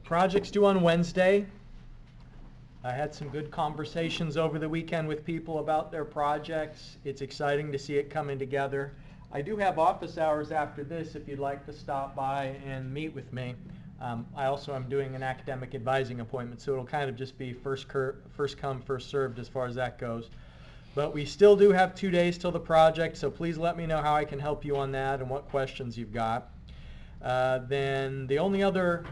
project's due on Wednesday. I had some good conversations over the weekend with people about their projects. It's exciting to see it coming together. I do have office hours after this if you'd like to stop by and meet with me. I also am doing an academic advising appointment, so it'll kind of just be first come, first served as far as that goes. But we still do have 2 days till the project, so please let me know how I can help you on that and what questions you've got. Then the only other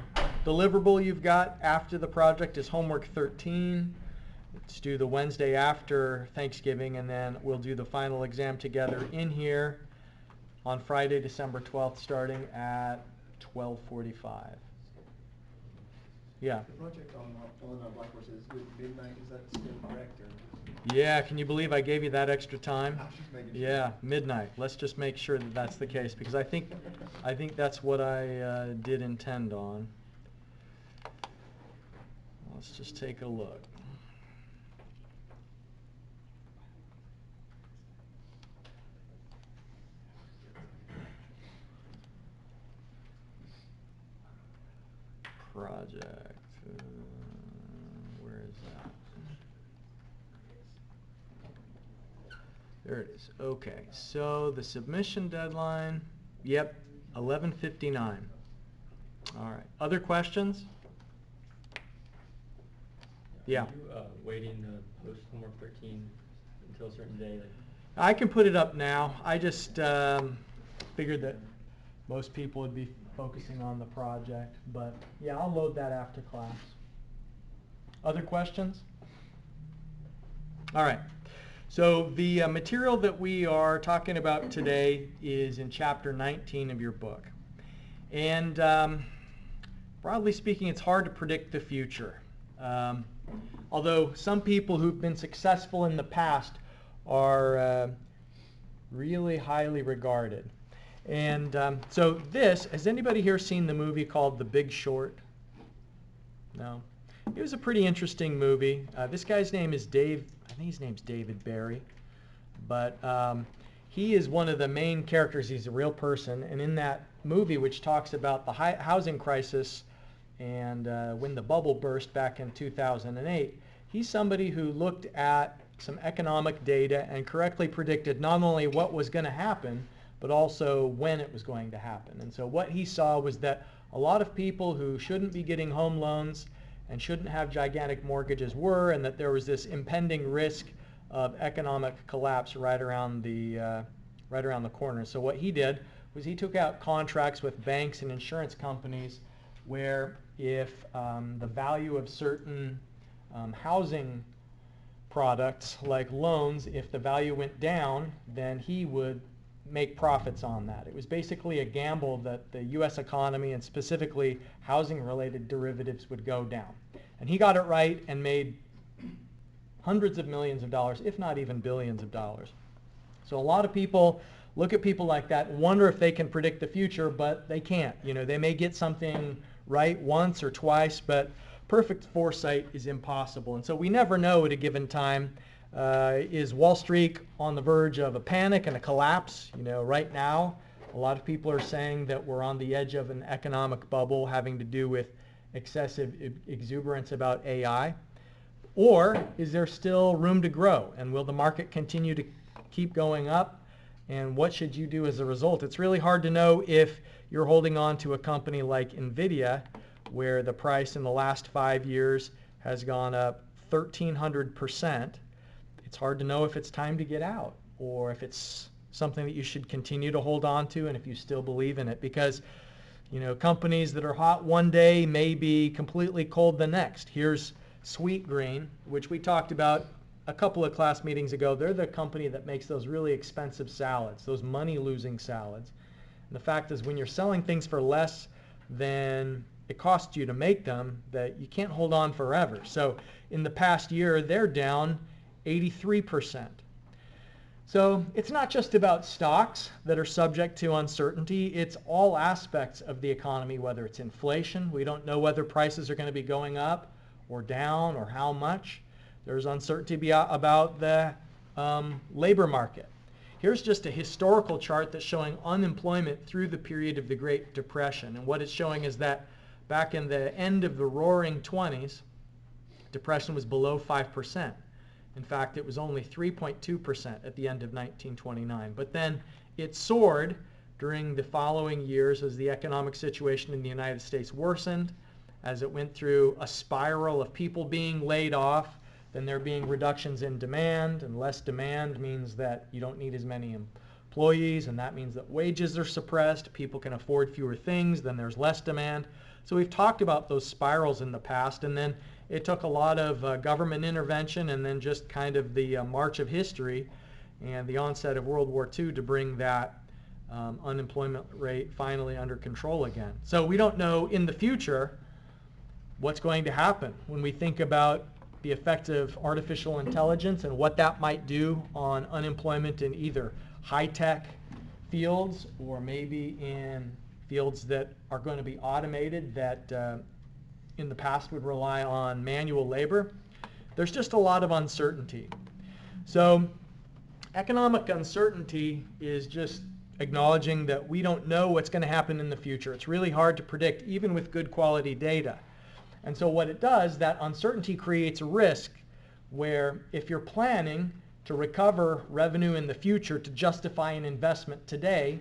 deliverable you've got after the project is homework 13. It's due the Wednesday after Thanksgiving, and then we'll do the final exam together in here on Friday, December 12th, starting at 12:45. Yeah. The project on Black Horse is with midnight. Is that still correct? Yeah, can you believe I gave you that extra time? I was just making sure. Yeah, midnight. Let's just make sure that that's the case, because I think that's what I did intend on. Let's just take a look. Project. Where is that? There it is. Okay, so the submission deadline, yep, 11:59. All right. Other questions? Yeah. Are you waiting to post homework 13 until a certain day? I can put it up now. I just figured that most people would be focusing on the project, but yeah, I'll load that after class. Other questions? All right. So the material that we are talking about today is in chapter 19 of your book. And broadly speaking, it's hard to predict the future. Although some people who've been successful in the past are really highly regarded. And so has anybody here seen the movie called The Big Short? No? It was a pretty interesting movie. This guy's name is I think his name's David Barry. But he is one of the main characters. He's a real person. And in that movie, which talks about the housing crisis and when the bubble burst back in 2008, he's somebody who looked at some economic data and correctly predicted not only what was going to happen, but also when it was going to happen. And so what he saw was that a lot of people who shouldn't be getting home loans and shouldn't have gigantic mortgages were, and that there was this impending risk of economic collapse right around the corner. So what he did was he took out contracts with banks and insurance companies where if the value of certain housing products like loans, if the value went down, then he would make profits on that. It was basically a gamble that the U.S. economy and specifically housing-related derivatives would go down. And he got it right and made hundreds of millions of dollars, if not even billions of dollars. So a lot of people look at people like that and wonder if they can predict the future, but they can't. You know, they may get something right once or twice, but perfect foresight is impossible. And so we never know at a given time. Is Wall Street on the verge of a panic and a collapse? You know, right now, a lot of people are saying that we're on the edge of an economic bubble having to do with excessive exuberance about AI. Or is there still room to grow? And will the market continue to keep going up? And what should you do as a result? It's really hard to know if you're holding on to a company like NVIDIA, where the price in the last 5 years has gone up 1,300%. It's hard to know if it's time to get out or if it's something that you should continue to hold on to and if you still believe in it, because you know, companies that are hot one day may be completely cold the next. Here's Sweetgreen, which we talked about a couple of class meetings ago. They're the company that makes those really expensive salads, those money-losing salads. And the fact is, when you're selling things for less than it costs you to make them, that you can't hold on forever. So in the past year, they're down 83%. So it's not just about stocks that are subject to uncertainty. It's all aspects of the economy, whether it's inflation. We don't know whether prices are going to be going up or down or how much. There's uncertainty about the labor market. Here's just a historical chart that's showing unemployment through the period of the Great Depression. And what it's showing is that back in the end of the roaring 20s, depression was below 5%. In fact, it was only 3.2% at the end of 1929. But then it soared during the following years as the economic situation in the United States worsened, as it went through a spiral of people being laid off, then there being reductions in demand, and less demand means that you don't need as many employees, and that means that wages are suppressed, people can afford fewer things, then there's less demand. So we've talked about those spirals in the past, and then it took a lot of government intervention and then just kind of the march of history and the onset of World War II to bring that unemployment rate finally under control again. So we don't know in the future what's going to happen when we think about the effect of artificial intelligence and what that might do on unemployment in either high-tech fields or maybe in fields that are going to be automated that in the past would rely on manual labor. There's just a lot of uncertainty. So economic uncertainty is just acknowledging that we don't know what's going to happen in the future. It's really hard to predict even with good quality data. And so what it does, that uncertainty creates a risk where if you're planning to recover revenue in the future to justify an investment today,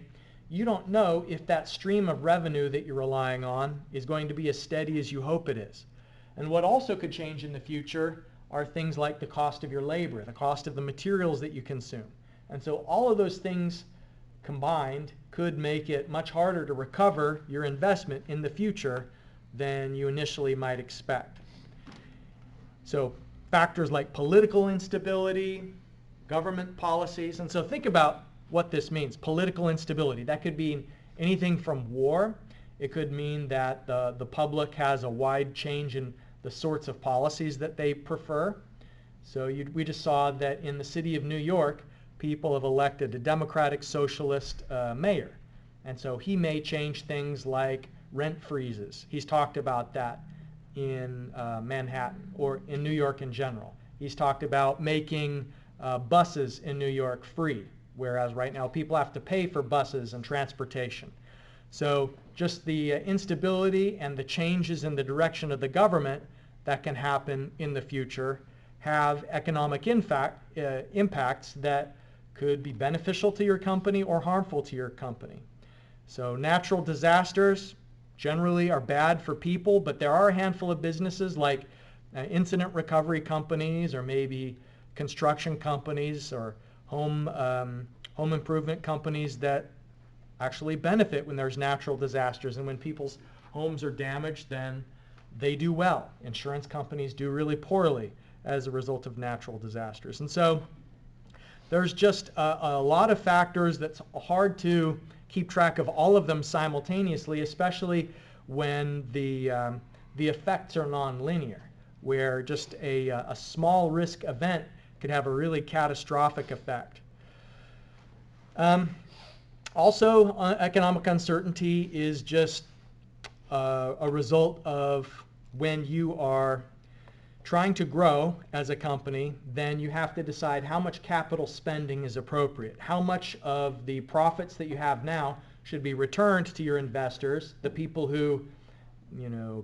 you don't know if that stream of revenue that you're relying on is going to be as steady as you hope it is. And what also could change in the future are things like the cost of your labor, the cost of the materials that you consume. And so all of those things combined could make it much harder to recover your investment in the future than you initially might expect. So factors like political instability, government policies, and so think about what this means. Political instability, that could be anything from war. It could mean that the public has a wide change in the sorts of policies that they prefer. So we just saw that in the city of New York, people have elected a Democratic Socialist mayor. And so he may change things like rent freezes. He's talked about that in Manhattan or in New York in general. He's talked about making buses in New York free, whereas right now people have to pay for buses and transportation. So just the instability and the changes in the direction of the government that can happen in the future have economic impacts that could be beneficial to your company or harmful to your company. So natural disasters generally are bad for people, but there are a handful of businesses like incident recovery companies or maybe construction companies or home improvement companies that actually benefit when there's natural disasters. And when people's homes are damaged, then they do well. Insurance companies do really poorly as a result of natural disasters. And so there's just a lot of factors that's hard to keep track of all of them simultaneously, especially when the effects are nonlinear, where just a small risk event could have a really catastrophic effect. Also, economic uncertainty is just a result of when you are trying to grow as a company, then you have to decide how much capital spending is appropriate. How much of the profits that you have now should be returned to your investors, the people who,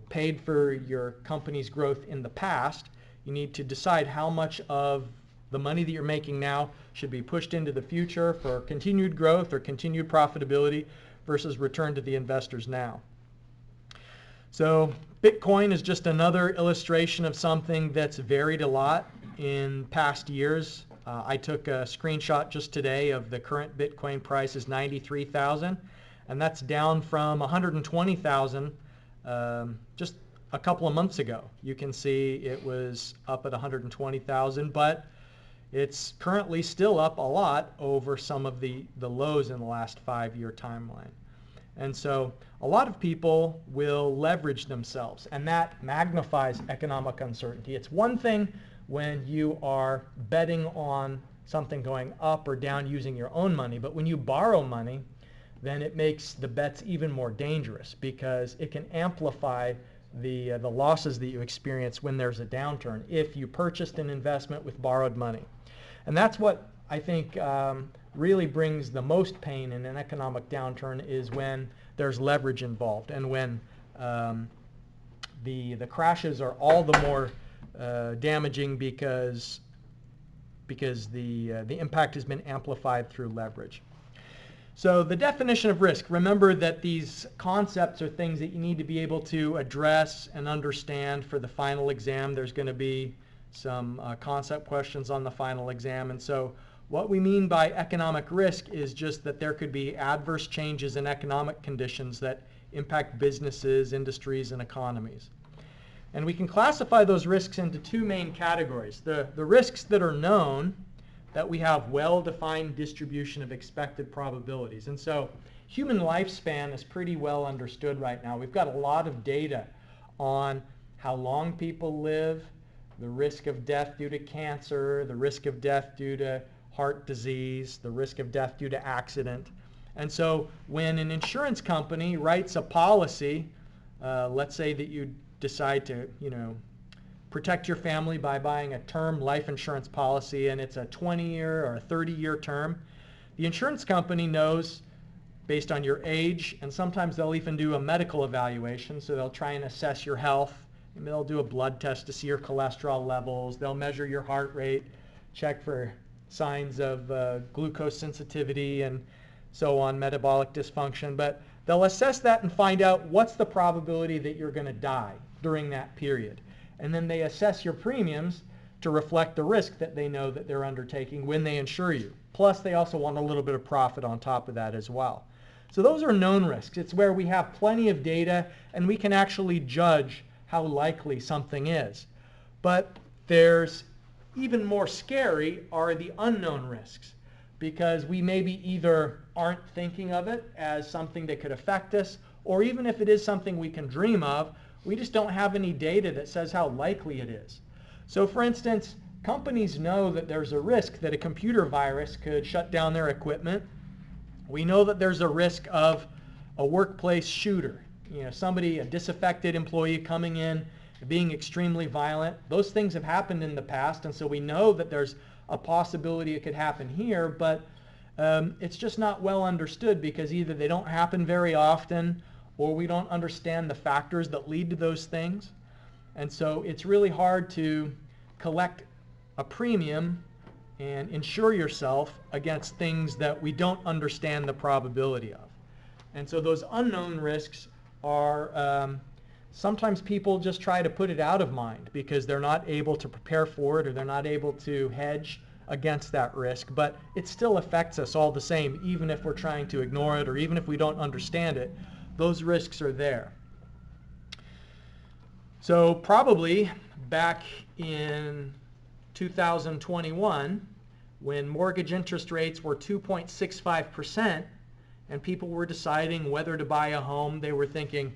paid for your company's growth in the past. You need to decide how much of the money that you're making now should be pushed into the future for continued growth or continued profitability versus return to the investors now. So Bitcoin is just another illustration of something that's varied a lot in past years. I took a screenshot just today of the current Bitcoin price is 93,000, and that's down from 120,000 just a couple of months ago. You can see it was up at 120,000, but it's currently still up a lot over some of the lows in the last 5-year timeline. And so a lot of people will leverage themselves, and that magnifies economic uncertainty. It's one thing when you are betting on something going up or down using your own money, but when you borrow money, then it makes the bets even more dangerous because it can amplify the losses that you experience when there's a downturn if you purchased an investment with borrowed money. And that's what I think really brings the most pain in an economic downturn is when there's leverage involved and when the crashes are all the more damaging because the impact has been amplified through leverage. So the definition of risk, remember that these concepts are things that you need to be able to address and understand for the final exam. There's going to be some concept questions on the final exam. And so what we mean by economic risk is just that there could be adverse changes in economic conditions that impact businesses, industries, and economies. And we can classify those risks into two main categories. The risks that are known, that we have well-defined distribution of expected probabilities. And so human lifespan is pretty well understood right now. We've got a lot of data on how long people live, the risk of death due to cancer, the risk of death due to heart disease, the risk of death due to accident. And so when an insurance company writes a policy, let's say that you decide to, protect your family by buying a term life insurance policy, and it's a 20-year or a 30-year term, the insurance company knows based on your age, and sometimes they'll even do a medical evaluation, so they'll try and assess your health, and they'll do a blood test to see your cholesterol levels, they'll measure your heart rate, check for signs of glucose sensitivity and so on, metabolic dysfunction, but they'll assess that and find out what's the probability that you're going to die during that period. And then they assess your premiums to reflect the risk that they know that they're undertaking when they insure you. Plus, they also want a little bit of profit on top of that as well. So those are known risks. It's where we have plenty of data and we can actually judge how likely something is. But there's even more scary are the unknown risks, because we maybe either aren't thinking of it as something that could affect us, or even if it is something we can dream of, we just don't have any data that says how likely it is. So for instance, companies know that there's a risk that a computer virus could shut down their equipment. We know that there's a risk of a workplace shooter, somebody, a disaffected employee coming in, being extremely violent. Those things have happened in the past, and so we know that there's a possibility it could happen here, but it's just not well understood because either they don't happen very often or we don't understand the factors that lead to those things. And so it's really hard to collect a premium and insure yourself against things that we don't understand the probability of. And so those unknown risks are sometimes people just try to put it out of mind because they're not able to prepare for it or they're not able to hedge against that risk, but it still affects us all the same, even if we're trying to ignore it or even if we don't understand it. Those risks are there. So probably back in 2021, when mortgage interest rates were 2.65% and people were deciding whether to buy a home, they were thinking,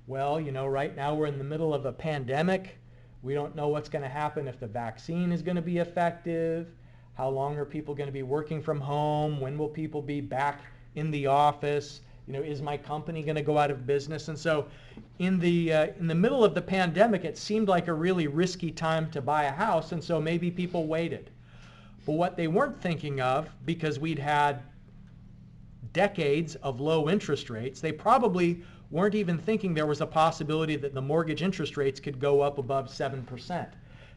well, right now we're in the middle of a pandemic. We don't know what's going to happen if the vaccine is going to be effective. How long are people going to be working from home? When will people be back in the office? Is my company going to go out of business? And so in the middle of the pandemic, it seemed like a really risky time to buy a house, and so maybe people waited. But what they weren't thinking of, because we'd had decades of low interest rates, they probably weren't even thinking there was a possibility that the mortgage interest rates could go up above 7%.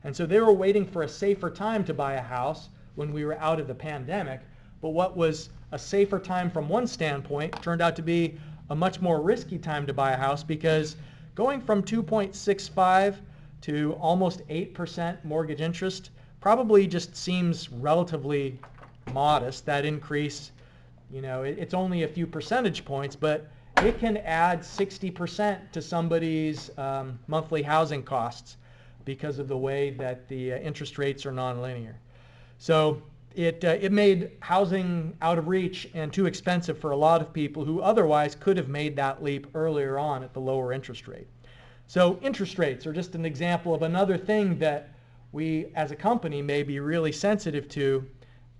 And so they were waiting for a safer time to buy a house when we were out of the pandemic. But what was a safer time from one standpoint turned out to be a much more risky time to buy a house, because going from 2.65 to almost 8% mortgage interest probably just seems relatively modest. That increase, it's only a few percentage points, but it can add 60% to somebody's monthly housing costs because of the way that the interest rates are nonlinear. So it made housing out of reach and too expensive for a lot of people who otherwise could have made that leap earlier on at the lower interest rate. So interest rates are just an example of another thing that we as a company may be really sensitive to,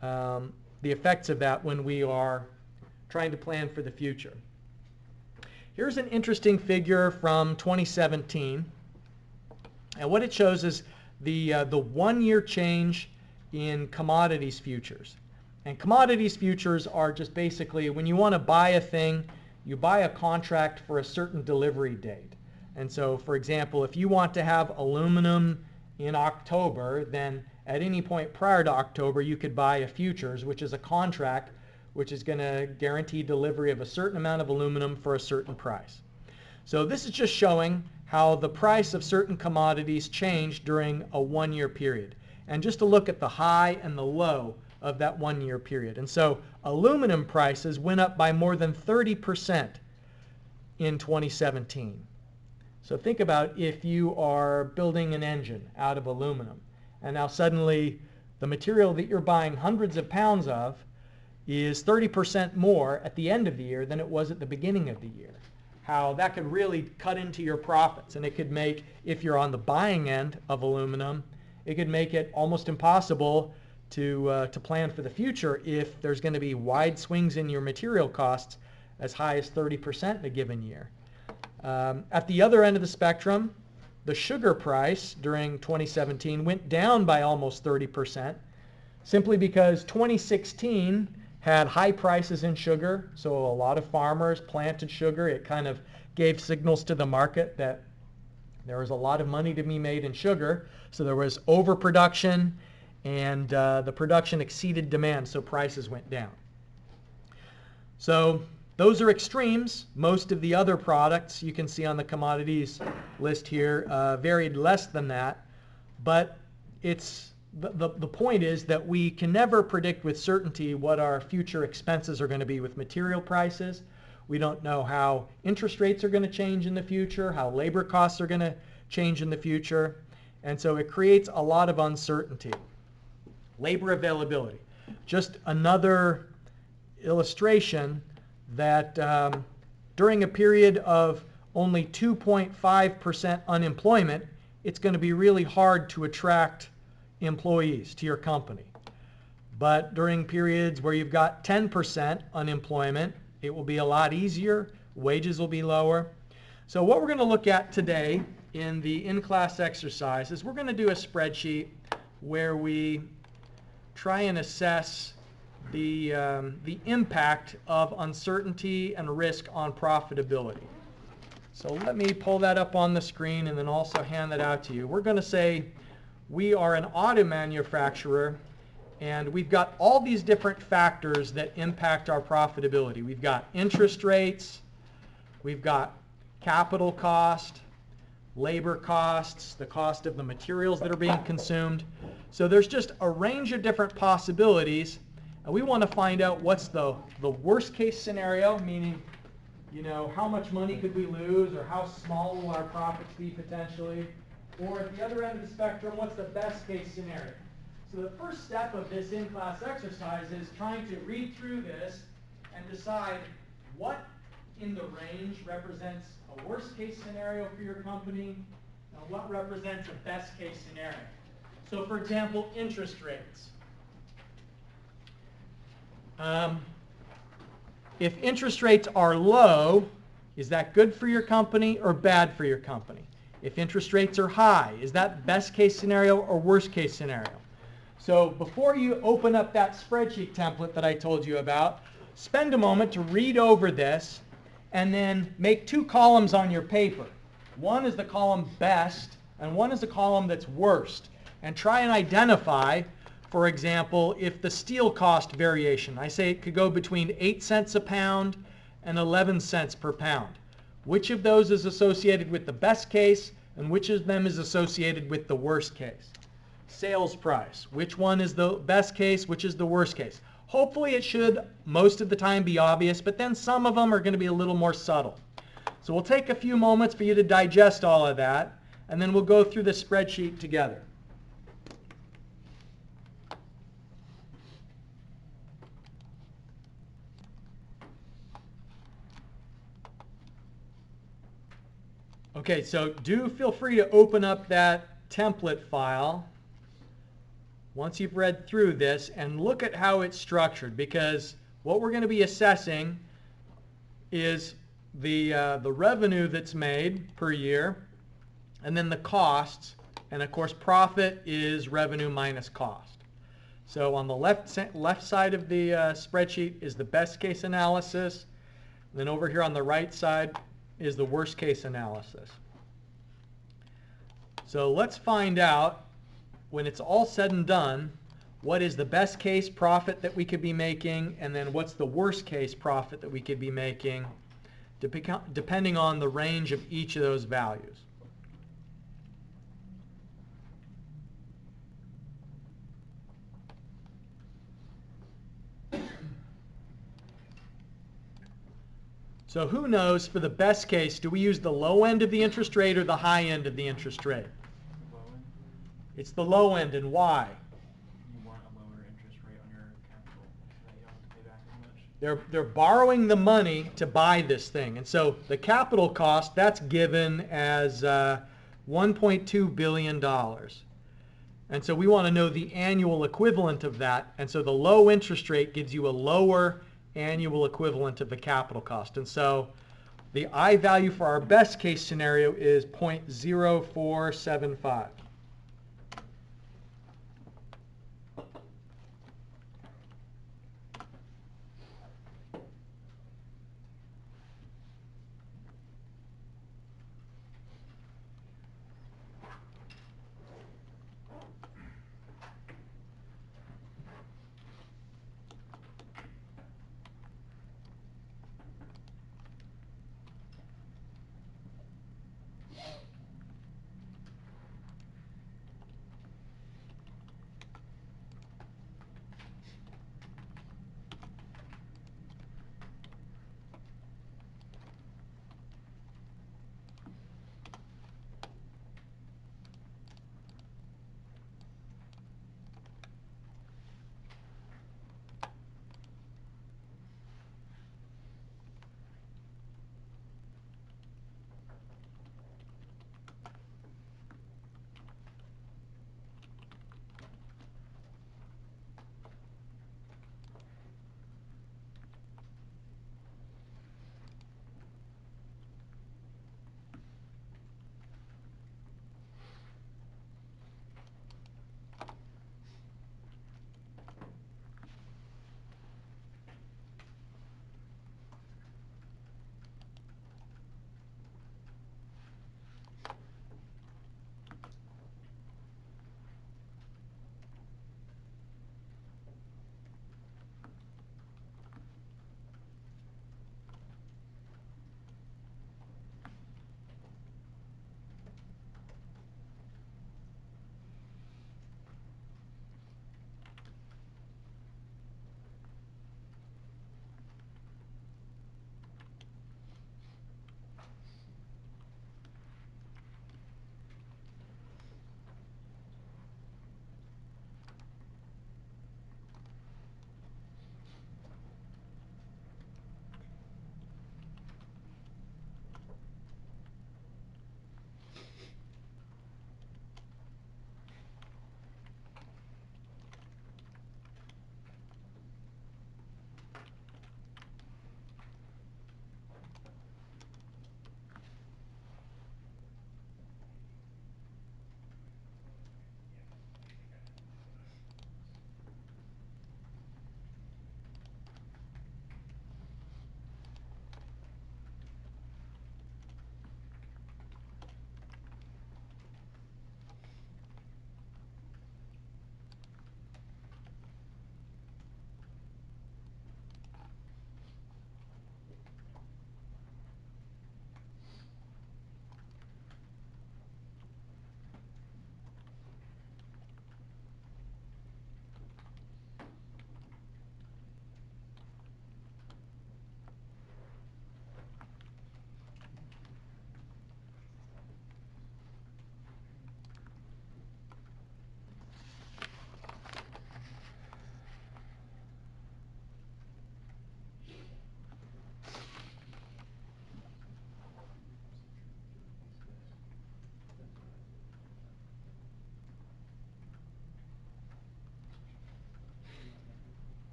the effects of that when we are trying to plan for the future. Here's an interesting figure from 2017, and what it shows is the 1-year change in commodities futures. And commodities futures are just basically when you want to buy a thing, you buy a contract for a certain delivery date. And so, for example, if you want to have aluminum in October, then at any point prior to October, you could buy a futures, which is a contract, which is going to guarantee delivery of a certain amount of aluminum for a certain price. So this is just showing how the price of certain commodities change during a one-year period. And just to look at the high and the low of that one-year period. And so aluminum prices went up by more than 30% in 2017. So think about if you are building an engine out of aluminum, and now suddenly the material that you're buying hundreds of pounds of is 30% more at the end of the year than it was at the beginning of the year. How that could really cut into your profits, and it could make, if you're on the buying end of aluminum, it could make it almost impossible to plan for the future if there's going to be wide swings in your material costs as high as 30% in a given year. At the other end of the spectrum, the sugar price during 2017 went down by almost 30%, simply because 2016 had high prices in sugar, so a lot of farmers planted sugar. It kind of gave signals to the market that there was a lot of money to be made in sugar, so there was overproduction, and the production exceeded demand, so prices went down. So those are extremes. Most of the other products you can see on the commodities list here varied less than that, but the point is that we can never predict with certainty what our future expenses are going to be with material prices. We don't know how interest rates are going to change in the future, how labor costs are going to change in the future, and so it creates a lot of uncertainty. Labor availability. Just another illustration that during a period of only 2.5% unemployment, it's going to be really hard to attract employees to your company. But during periods where you've got 10% unemployment, it will be a lot easier, wages will be lower. So what we're going to look at today in the in-class exercise is we're going to do a spreadsheet where we try and assess the impact of uncertainty and risk on profitability. So let me pull that up on the screen and then also hand that out to you. We're going to say we are an auto manufacturer, and we've got all these different factors that impact our profitability. We've got interest rates, we've got capital cost, labor costs, the cost of the materials that are being consumed. So there's just a range of different possibilities, and we want to find out what's the worst case scenario, meaning, you know, how much money could we lose, or how small will our profits be potentially? Or at the other end of the spectrum, what's the best case scenario? So the first step of this in-class exercise is trying to read through this and decide what in the range represents a worst case scenario for your company and what represents a best case scenario. So for example, interest rates. If interest rates are low, is that good for your company or bad for your company? If interest rates are high, is that best case scenario or worst case scenario? So before you open up that spreadsheet template that I told you about, spend a moment to read over this and then make two columns on your paper. One is the column best and one is the column that's worst. And try and identify, for example, if the steel cost variation, I say it could go between 8 cents a pound and 11 cents per pound. Which of those is associated with the best case and which of them is associated with the worst case? Sales price. Which one is the best case? Which is the worst case? Hopefully it should most of the time be obvious, but then some of them are going to be a little more subtle. So we'll take a few moments for you to digest all of that, and then we'll go through the spreadsheet together. Okay, so do feel free to open up that template file once you've read through this and look at how it's structured, because what we're going to be assessing is the revenue that's made per year, and then the costs, and of course profit is revenue minus cost. So on the left side of the spreadsheet is the best case analysis, and then over here on the right side is the worst case analysis. So let's find out, when it's all said and done, what is the best case profit that we could be making, and then what's the worst case profit that we could be making, depending on the range of each of those values. So who knows, for the best case, do we use the low end of the interest rate or the high end of the interest rate? Low end, It's the low end, and why? you want a lower interest rate on your capital so that you don't have to pay back as much. They're borrowing the money to buy this thing. And so the capital cost, that's given as $1.2 billion. And so we want to know the annual equivalent of that. And so the low interest rate gives you a lower annual equivalent of the capital cost. And so the I value for our best case scenario is 0.0475.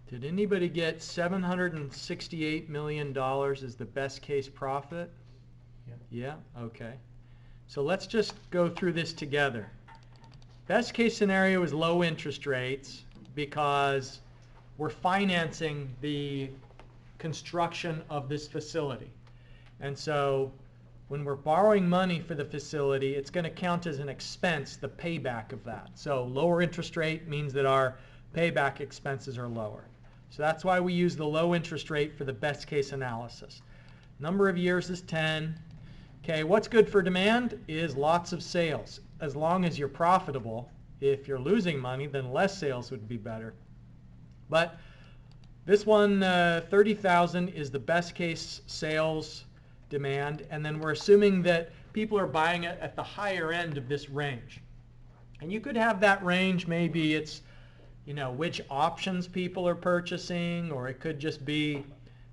Did anybody get $768 million as the best case profit? Yeah, okay. So let's just go through this together. Best case scenario is low interest rates because we're financing the construction of this facility. And so when we're borrowing money for the facility, it's going to count as an expense, the payback of that. So lower interest rate means that our payback expenses are lower. So that's why we use the low interest rate for the best case analysis. Number of years is 10. Okay, what's good for demand is lots of sales. As long as you're profitable, if you're losing money, then less sales would be better. But this one, 30,000 is the best case sales demand, and then we're assuming that people are buying it at the higher end of this range. And you could have that range, maybe it's, you know, which options people are purchasing, or it could just be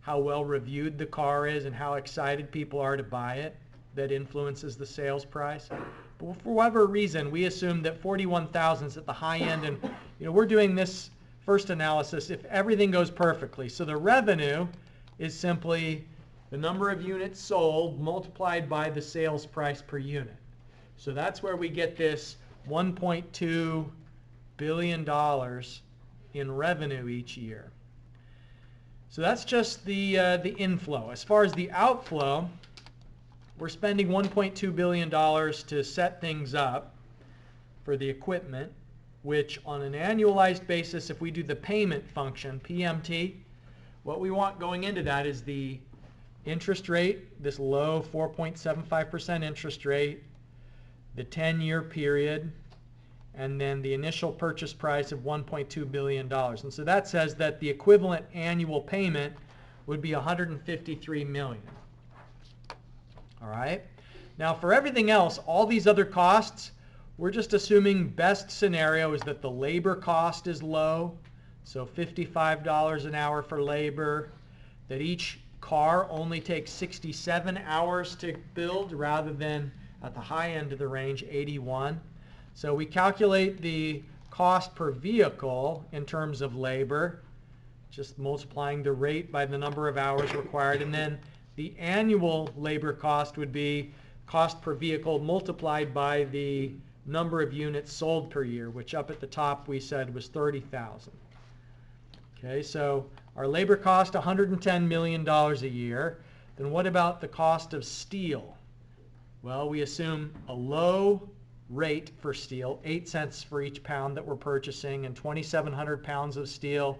how well reviewed the car is and how excited people are to buy it that influences the sales price. But for whatever reason, we assume that 41,000 is at the high end, and you know, we're doing this first analysis if everything goes perfectly. So the revenue is simply the number of units sold multiplied by the sales price per unit. So that's where we get this $1.2 billion in revenue each year. So that's just the inflow. As far as the outflow, we're spending $1.2 billion to set things up for the equipment, which on an annualized basis, if we do the payment function, PMT, what we want going into that is the interest rate, this low 4.75% interest rate, the 10-year period, and then the initial purchase price of $1.2 billion. And so that says that the equivalent annual payment would be $153 million. All right? Now for everything else, all these other costs, we're just assuming best scenario is that the labor cost is low, so $55 an hour for labor, that each car only takes 67 hours to build rather than at the high end of the range, 81. So we calculate the cost per vehicle in terms of labor, just multiplying the rate by the number of hours required, and then the annual labor cost would be cost per vehicle multiplied by the number of units sold per year, which up at the top we said was 30,000. Okay, so our labor cost $110 million a year. Then what about the cost of steel? Well, we assume a low rate for steel, 8 cents for each pound that we're purchasing, and 2,700 pounds of steel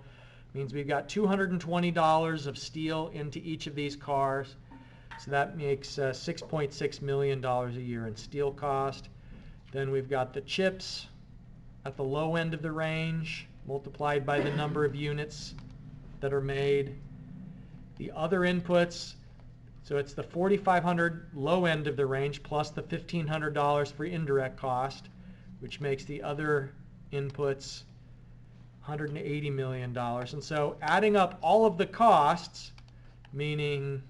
means we've got $220 of steel into each of these cars. So that makes $6.6 million a year in steel cost. Then we've got the chips at the low end of the range, multiplied by the number of units that are made. The other inputs, so it's the $4,500 low end of the range plus the $1,500 for indirect cost, which makes the other inputs $180 million. And so adding up all of the costs, meaning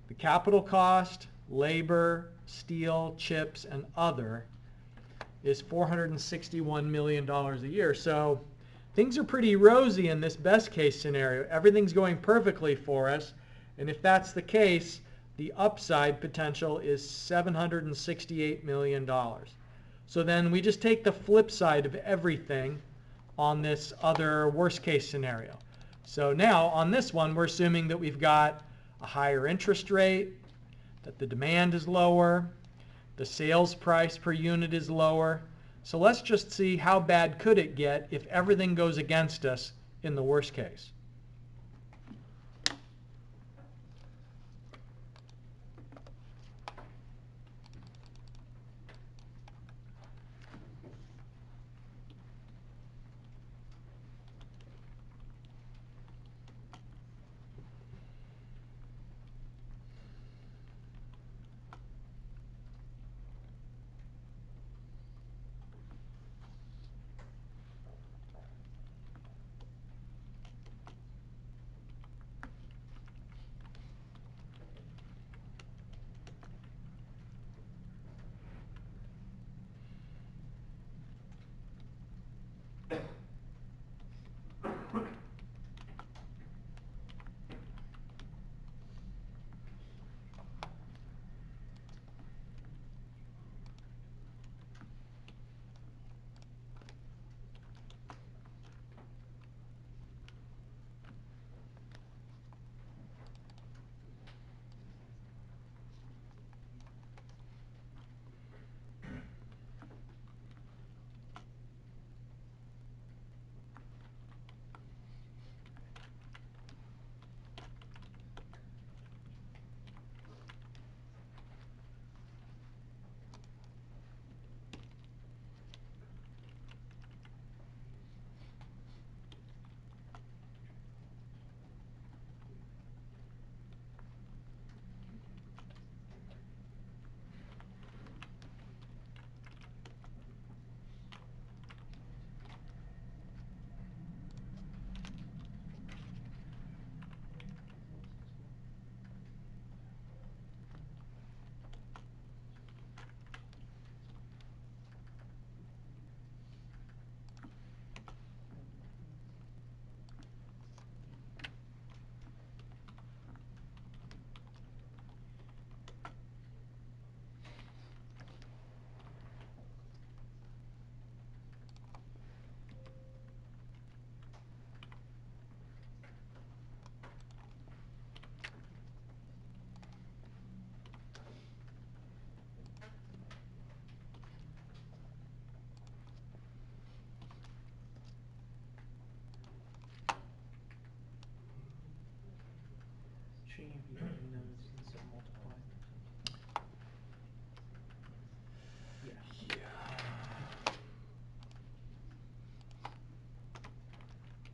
the capital cost, labor, steel, chips, and other, is $461 million a year. So things are pretty rosy in this best case scenario. Everything's going perfectly for us. And if that's the case, the upside potential is $768 million. So then we just take the flip side of everything on this other worst case scenario. So now on this one, we're assuming that we've got a higher interest rate, that the demand is lower, the sales price per unit is lower. So let's just see how bad could it get if everything goes against us in the worst case.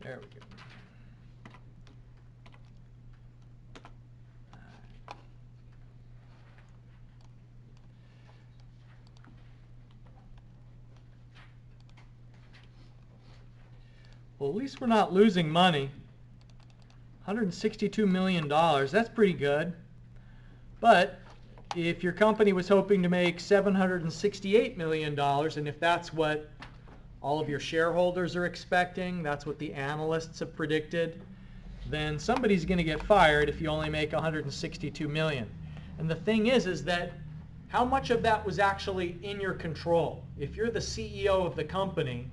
There we go. Well, at least we're not losing money. $162 million, that's pretty good. But if your company was hoping to make $768 million, and if that's what all of your shareholders are expecting, that's what the analysts have predicted, then somebody's going to get fired if you only make $162 million. And the thing is that how much of that was actually in your control? If you're the CEO of the company,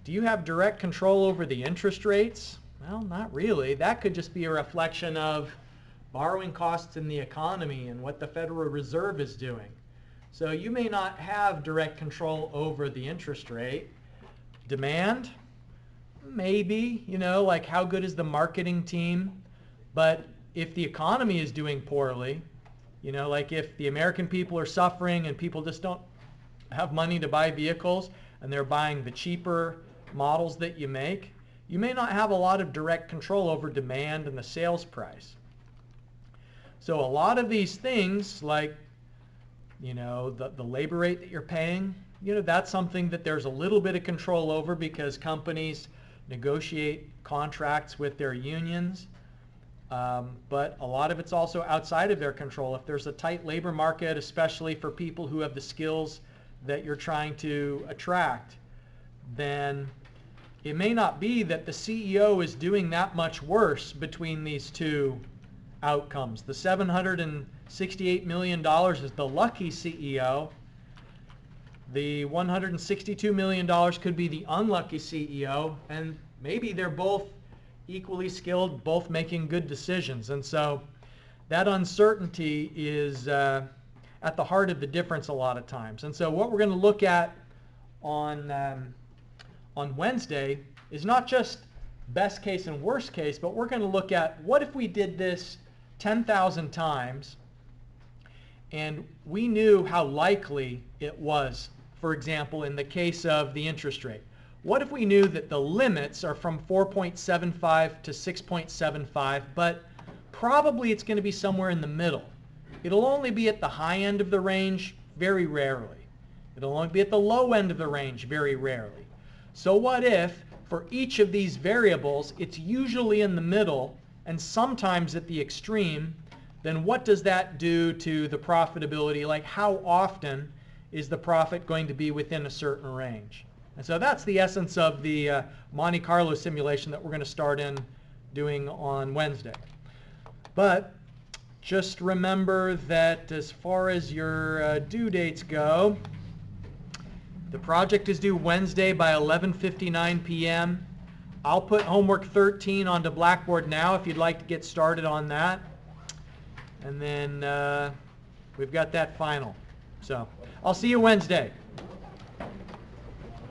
do you have direct control over the interest rates? Well, not really. That could just be a reflection of borrowing costs in the economy and what the Federal Reserve is doing. So you may not have direct control over the interest rate. Demand? Maybe, like how good is the marketing team? But if the economy is doing poorly, like if the American people are suffering and people just don't have money to buy vehicles and they're buying the cheaper models that you make, you may not have a lot of direct control over demand and the sales price. So a lot of these things, like the labor rate that you're paying, that's something that there's a little bit of control over because companies negotiate contracts with their unions. But a lot of it's also outside of their control. If there's a tight labor market, especially for people who have the skills that you're trying to attract, then it may not be that the CEO is doing that much worse between these two outcomes. The $768 million is the lucky CEO. The $162 million could be the unlucky CEO, and maybe they're both equally skilled, both making good decisions. And so that uncertainty is at the heart of the difference a lot of times. And so what we're going to look at on Wednesday is not just best case and worst case, but we're going to look at what if we did this 10,000 times and we knew how likely it was, for example, in the case of the interest rate. What if we knew that the limits are from 4.75 to 6.75, but probably it's going to be somewhere in the middle. It'll only be at the high end of the range very rarely. It'll only be at the low end of the range very rarely. So what if for each of these variables it's usually in the middle and sometimes at the extreme? Then what does that do to the profitability? Like how often is the profit going to be within a certain range? And so that's the essence of the Monte Carlo simulation that we're going to start in doing on Wednesday. But just remember that as far as your due dates go, the project is due Wednesday by 11:59 p.m. I'll put homework 13 onto Blackboard now if you'd like to get started on that. And then we've got that final. So I'll see you Wednesday.